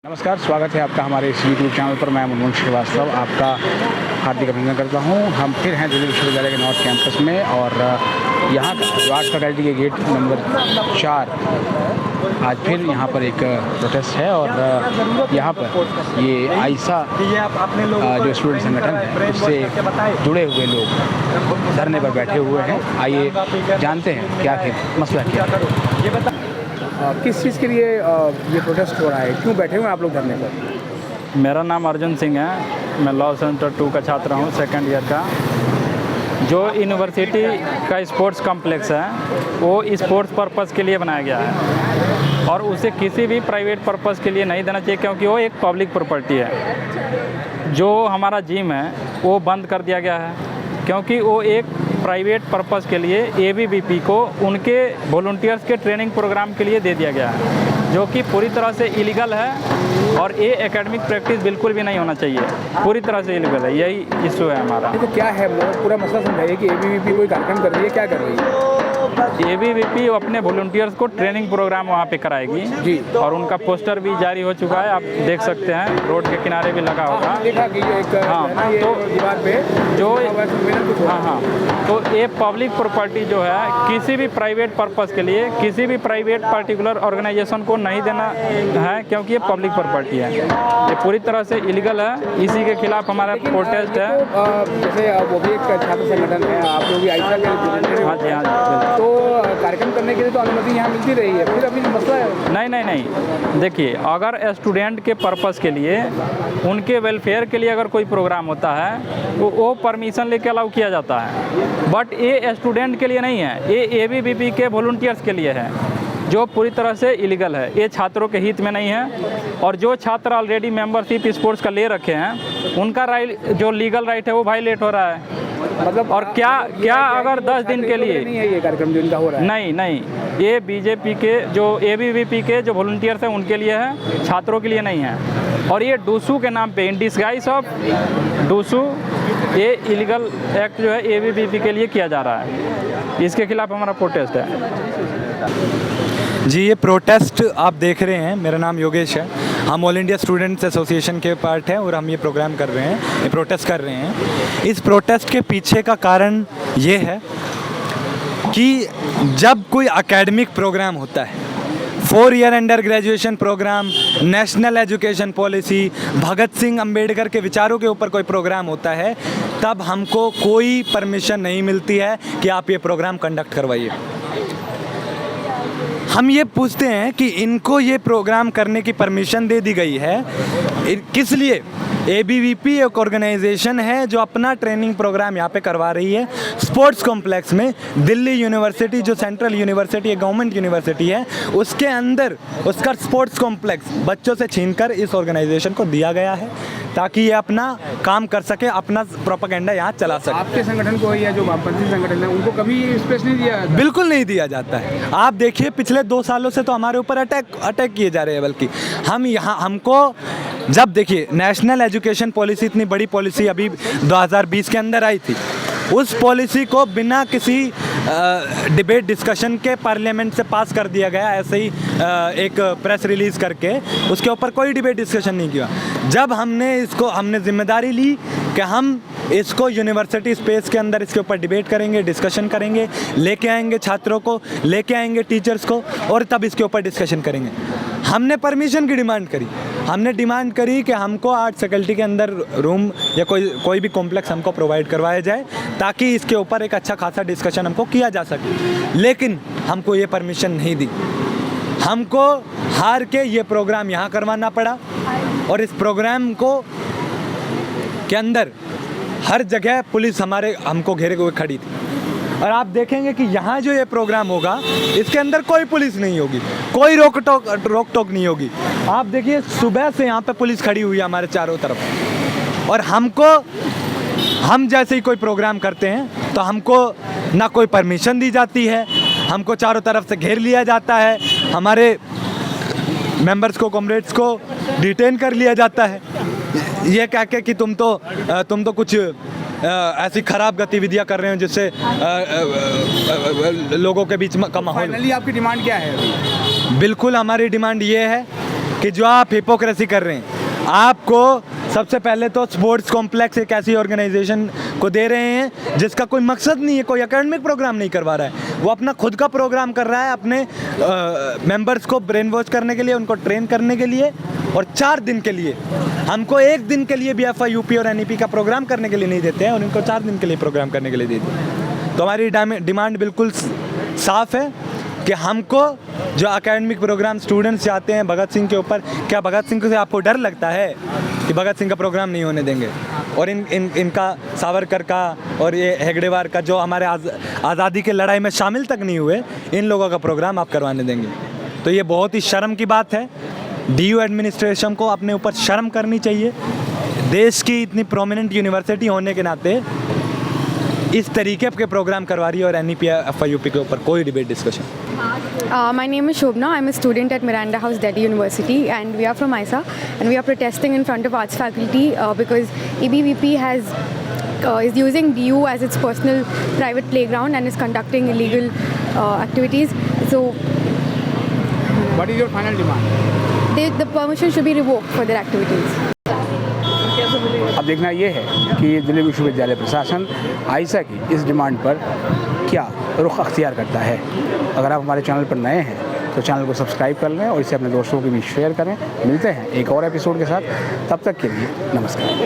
नमस्कार, स्वागत है आपका हमारे इस यूट्यूब चैनल पर। मैं मनमोहन श्रीवास्तव आपका हार्दिक अभिनंदन करता हूं। हम फिर हैं दिल्ली विश्वविद्यालय के नॉर्थ कैंपस में और यहाँ का जो आर्ट्स फैकल्टी के गेट नंबर 4 आज फिर यहाँ पर एक प्रोटेस्ट है और यहाँ पर ये आइसा जो स्टूडेंट संगठन है उससे जुड़े हुए लोग धरने पर बैठे हुए हैं। आइए जानते हैं क्या मसला क्या है। किस चीज़ के लिए ये प्रोटेस्ट हो रहा है, क्यों बैठे हुए हैं आप लोग धरने पर? मेरा नाम अर्जुन सिंह है। मैं लॉ सेंटर 2 का छात्र हूँ, सेकंड ईयर का। जो यूनिवर्सिटी का स्पोर्ट्स कॉम्प्लेक्स है वो स्पोर्ट्स पर्पस के लिए बनाया गया है और उसे किसी भी प्राइवेट पर्पस के लिए नहीं देना चाहिए, क्योंकि वो एक पब्लिक प्रॉपर्टी है। जो हमारा जिम है वो बंद कर दिया गया है क्योंकि वो एक प्राइवेट पर्पस के लिए एबीवीपी को उनके वॉलंटियर्स के ट्रेनिंग प्रोग्राम के लिए दे दिया गया है, जो कि पूरी तरह से इलीगल है और ये एकेडमिक प्रैक्टिस बिल्कुल भी नहीं होना चाहिए, पूरी तरह से इलीगल है। यही इशू है हमारा। तो क्या है पूरा मसला समझाइए कि एबीवीपी कोई कार्यक्रम कर रही है, क्या कर रही है? एबीवीपी अपने वॉलंटियर्स को ट्रेनिंग प्रोग्राम वहाँ पे कराएगी जी, और उनका पोस्टर भी जारी हो चुका है, आप देख सकते हैं, रोड के किनारे भी लगा होगा। देखा कि एक हाँ, तो दीवार पे जो हाँ तो ये पब्लिक प्रॉपर्टी जो है किसी भी प्राइवेट पर्पस के लिए किसी भी प्राइवेट पार्टिकुलर ऑर्गेनाइजेशन को नहीं देना है, क्योंकि ये पब्लिक प्रॉपर्टी है, ये पूरी तरह से इलीगल है। इसी के खिलाफ हमारा प्रोटेस्ट है। जैसे वो भी एक छात्र संगठन है, आप लोग भी आइसा के। हाँ जी, हाँ जी। तो कार्यक्रम करने के लिए तो अनुमति यहाँ मिलती रही है, फिर अभी मसला है? नहीं, देखिए, अगर स्टूडेंट के पर्पस के लिए उनके वेलफेयर के लिए अगर कोई प्रोग्राम होता है तो वो परमिशन लेके अलाउ किया जाता है, बट ये स्टूडेंट के लिए नहीं है, ये एबीवीपी के वॉलंटियर्स के लिए है, जो पूरी तरह से इलीगल है। ये छात्रों के हित में नहीं है और जो छात्र ऑलरेडी मेंबरशिप स्पोर्ट्स का ले रखे हैं उनका राइट, जो लीगल राइट है, वो वायलेट हो रहा है। मतलब और क्या अगर 10 दिन के लिए नहीं है ये कार्यक्रम जो इनका हो रहा है? नहीं, ये बीजेपी के जो एबीवीपी के जो वॉलंटियर्स हैं उनके लिए है, छात्रों के लिए नहीं है। और ये डूसू के नाम पे, इन डिस्गाइज ऑफ डूसू, ये इलीगल एक्ट जो है एबीवीपी के लिए किया जा रहा है। इसके खिलाफ हमारा प्रोटेस्ट है। जी, ये प्रोटेस्ट आप देख रहे हैं। मेरा नाम योगेश है, हम ऑल इंडिया स्टूडेंट्स एसोसिएशन के पार्ट हैं और हम ये प्रोग्राम कर रहे हैं, ये प्रोटेस्ट कर रहे हैं। इस प्रोटेस्ट के पीछे का कारण ये है कि जब कोई एकेडमिक प्रोग्राम होता है, 4 year under graduation program, national education policy, Bhagat Singh Ambedkar के विचारों के ऊपर कोई प्रोग्राम होता है, तब हमको कोई परमिशन नहीं मिलती है कि आप ये प्रोग्राम कंडक्ट करवाइए। हम ये पूछते हैं कि इनको ये प्रोग्राम करने की परमिशन दे दी गई है किस लिए? एबीवीपी एक ऑर्गेनाइजेशन है जो अपना ट्रेनिंग प्रोग्राम यहाँ पे करवा रही है स्पोर्ट्स कॉम्प्लेक्स में। दिल्ली यूनिवर्सिटी जो सेंट्रल यूनिवर्सिटी है, गवर्नमेंट यूनिवर्सिटी है, उसके अंदर उसका स्पोर्ट्स कॉम्प्लेक्स बच्चों से छीनकर इस ऑर्गेनाइजेशन को दिया गया है ताकि ये अपना काम कर सके, अपना प्रोपेगेंडा यहाँ चला सके। आपके संगठन को या जो वामपंथी संगठन है उनको कभी स्पेस नहीं दिया? बिल्कुल नहीं दिया जाता है। आप देखिए, पिछले 2 सालों से तो हमारे ऊपर अटैक किए जा रहे हैं। बल्कि हम यहाँ, हमको जब देखिए नेशनल एजुकेशन पॉलिसी, इतनी बड़ी पॉलिसी अभी 2020 के अंदर आई थी, उस पॉलिसी को बिना किसी डिबेट डिस्कशन के पार्लियामेंट से पास कर दिया गया, ऐसे ही एक प्रेस रिलीज़ करके, उसके ऊपर कोई डिबेट डिस्कशन नहीं किया। जब हमने जिम्मेदारी ली कि हम इसको यूनिवर्सिटी स्पेस के अंदर इसके ऊपर डिबेट करेंगे, डिस्कशन करेंगे, लेके आएंगे छात्रों को, लेके आएंगे टीचर्स को और तब इसके ऊपर डिस्कशन करेंगे। हमने परमिशन की डिमांड करी, हमने डिमांड करी कि हमको आर्ट फैकल्टी के अंदर रूम या कोई भी कॉम्प्लेक्स हमको प्रोवाइड करवाया जाए ताकि इसके ऊपर एक अच्छा खासा डिस्कशन हमको किया जा सके, लेकिन हमको ये परमिशन नहीं दी। हमको हार के ये प्रोग्राम यहाँ करवाना पड़ा और इस प्रोग्राम को के अंदर हर जगह पुलिस हमको घेरे हुए खड़ी थी। और आप देखेंगे कि यहाँ जो ये प्रोग्राम होगा इसके अंदर कोई पुलिस नहीं होगी, कोई रोक टोक नहीं होगी। आप देखिए, सुबह से यहाँ पे पुलिस खड़ी हुई है हमारे चारों तरफ, और हम जैसे ही कोई प्रोग्राम करते हैं तो हमको ना कोई परमिशन दी जाती है, हमको चारों तरफ से घेर लिया जाता है, हमारे मेंबर्स को, कॉमरेड्स को डिटेन कर लिया जाता है, ये कह के कि तुम तो कुछ ऐसी खराब गतिविधियां कर रहे हो जिससे लोगों के बीच का माहौल। फाइनली आपकी डिमांड क्या है? बिल्कुल हमारी डिमांड ये है कि जो आप हिपोक्रेसी कर रहे हैं। आपको सबसे पहले तो स्पोर्ट्स कॉम्प्लेक्स एक ऐसी ऑर्गेनाइजेशन को दे रहे हैं जिसका कोई मकसद नहीं है, कोई एकेडमिक प्रोग्राम नहीं करवा रहा है, वो अपना खुद का प्रोग्राम कर रहा है अपने मेंबर्स को ब्रेन वॉश करने के लिए, उनको ट्रेन करने के लिए, और 4 दिन के लिए। हमको 1 दिन के लिए भी एफआई यूपी और एनईपी का प्रोग्राम करने के लिए नहीं देते हैं, और इनको 4 दिन के लिए प्रोग्राम करने के लिए देते हैं। तो हमारी डिमांड बिल्कुल साफ़ है कि हमको जो एकेडमिक प्रोग्राम स्टूडेंट्स चाहते हैं भगत सिंह के ऊपर, क्या भगत सिंह से आपको डर लगता है कि भगत सिंह का प्रोग्राम नहीं होने देंगे? और इनका सावरकर का और ये हेगड़ेवार का जो हमारे आज़ादी की लड़ाई में शामिल तक नहीं हुए, इन लोगों का प्रोग्राम आप करवाने देंगे? तो ये बहुत ही शर्म की बात है। DU एडमिनिस्ट्रेशन को अपने ऊपर शर्म करनी चाहिए। देश की इतनी प्रोमिनेंट यूनिवर्सिटी होने के नाते इस तरीके के प्रोग्राम करवा रही है, और NEP FIUP के ऊपर कोई debate discussion. My name is Shobna. I'm a student at Miranda House, Delhi University, and we are from ISA, and we are protesting in front of arts faculty because EBVP is using DU as its personal private playground and is conducting illegal activities. So, What is your final demand? the permission should be revoked for their activities. अब देखना ये है कि दिल्ली विश्वविद्यालय प्रशासन आइसा की इस demand पर क्या रुख अख्तियार करता है। अगर आप हमारे चैनल पर नए हैं तो चैनल को सब्सक्राइब कर लें और इसे अपने दोस्तों के बीच शेयर करें। मिलते हैं एक और एपिसोड के साथ, तब तक के लिए नमस्कार।